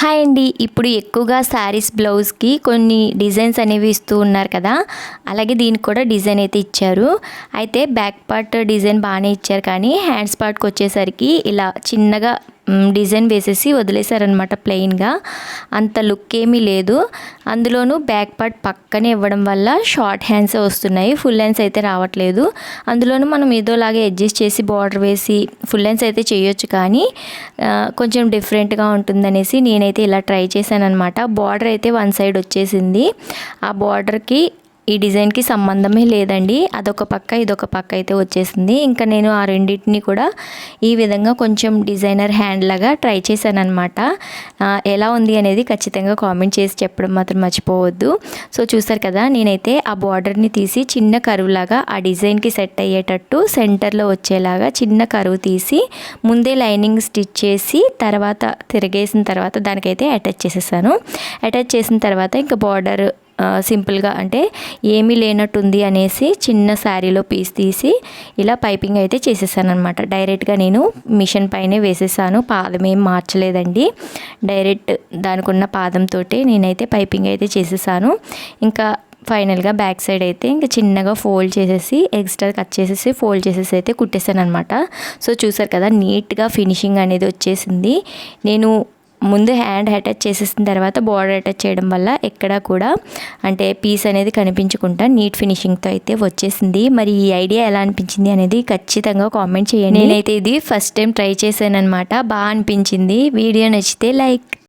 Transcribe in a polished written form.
Hi అండి. ఇప్పుడు ఎక్కువగా శారీస్ బ్లౌజ్కి కొన్ని డిజైన్స్ అనేవి ఇస్తూ ఉన్నారు కదా, అలాగే దీనికి కూడా డిజైన్ అయితే ఇచ్చారు. అయితే బ్యాక్ పార్ట్ డిజైన్ బాగానే ఇచ్చారు, కానీ హ్యాండ్స్ పార్ట్కి వచ్చేసరికి ఇలా చిన్నగా డిజైన్ వేసేసి వదిలేశారనమాట. ప్లెయిన్గా అంత లుక్ ఏమీ లేదు. అందులోనూ బ్యాక్ పార్ట్ పక్కనే ఇవ్వడం వల్ల షార్ట్ హ్యాండ్స్ వస్తున్నాయి, ఫుల్ హ్యాండ్స్ అయితే రావట్లేదు. అందులోనూ మనం ఏదోలాగా అడ్జస్ట్ చేసి బార్డర్ వేసి ఫుల్ హ్యాండ్స్ అయితే చేయొచ్చు, కానీ కొంచెం డిఫరెంట్గా ఉంటుందనేసి నేనైతే ఇలా ట్రై చేశాను అనమాట. బార్డర్ అయితే వన్ సైడ్ వచ్చేసింది. ఆ బార్డర్కి ఈ డిజైన్కి సంబంధమే లేదండి, అదొక పక్క ఇదొక పక్క అయితే వచ్చేసింది. ఇంకా నేను ఆ రెండింటిని కూడా ఈ విధంగా కొంచెం డిజైనర్ హ్యాండ్ లాగా ట్రై చేశాను అనమాట. ఎలా ఉంది అనేది ఖచ్చితంగా కామెంట్ చేసి చెప్పడం మాత్రం మర్చిపోవద్దు. సో చూసారు కదా, నేనైతే ఆ బార్డర్ని తీసి చిన్న కరువు లాగా ఆ డిజైన్కి సెట్ అయ్యేటట్టు సెంటర్లో వచ్చేలాగా చిన్న కరువు తీసి ముందే లైనింగ్ స్టిచ్ చేసి తర్వాత తిరిగేసిన తర్వాత దానికైతే అటాచ్ చేసేసాను. అటాచ్ చేసిన తర్వాత ఇంకా బార్డర్ సింపుల్గా అంటే ఏమీ లేనట్టుంది అనేసి చిన్న శారీలో పీస్ తీసి ఇలా పైపింగ్ అయితే చేసేసాను అనమాట. డైరెక్ట్గా నేను మిషన్ పైనే వేసేసాను, పాదం ఏం మార్చలేదండి. డైరెక్ట్ దానికి ఉన్న పాదంతో నేనైతే పైపింగ్ అయితే చేసేసాను. ఇంకా ఫైనల్గా బ్యాక్ సైడ్ అయితే ఇంకా చిన్నగా ఫోల్డ్ చేసేసి ఎక్స్ట్రా కట్ చేసేసి ఫోల్డ్ చేసేసి అయితే కుట్టేసాను అనమాట. సో చూసారు కదా, నీట్గా ఫినిషింగ్ అనేది వచ్చేసింది. నేను ముందు హ్యాండ్ అటాచ్ చేసేసిన తర్వాత బార్డర్ అటాచ్ చేయడం వల్ల ఎక్కడా కూడా అంటే పీస్ అనేది కనిపించకుండా నీట్ ఫినిషింగ్తో అయితే వచ్చేసింది. మరి ఈ ఐడియా ఎలా అనిపించింది అనేది ఖచ్చితంగా కామెంట్ చేయండి. నేనైతే ఇది ఫస్ట్ టైం ట్రై చేశాను అనమాట, బాగా అనిపించింది. వీడియో నచ్చితే లైక్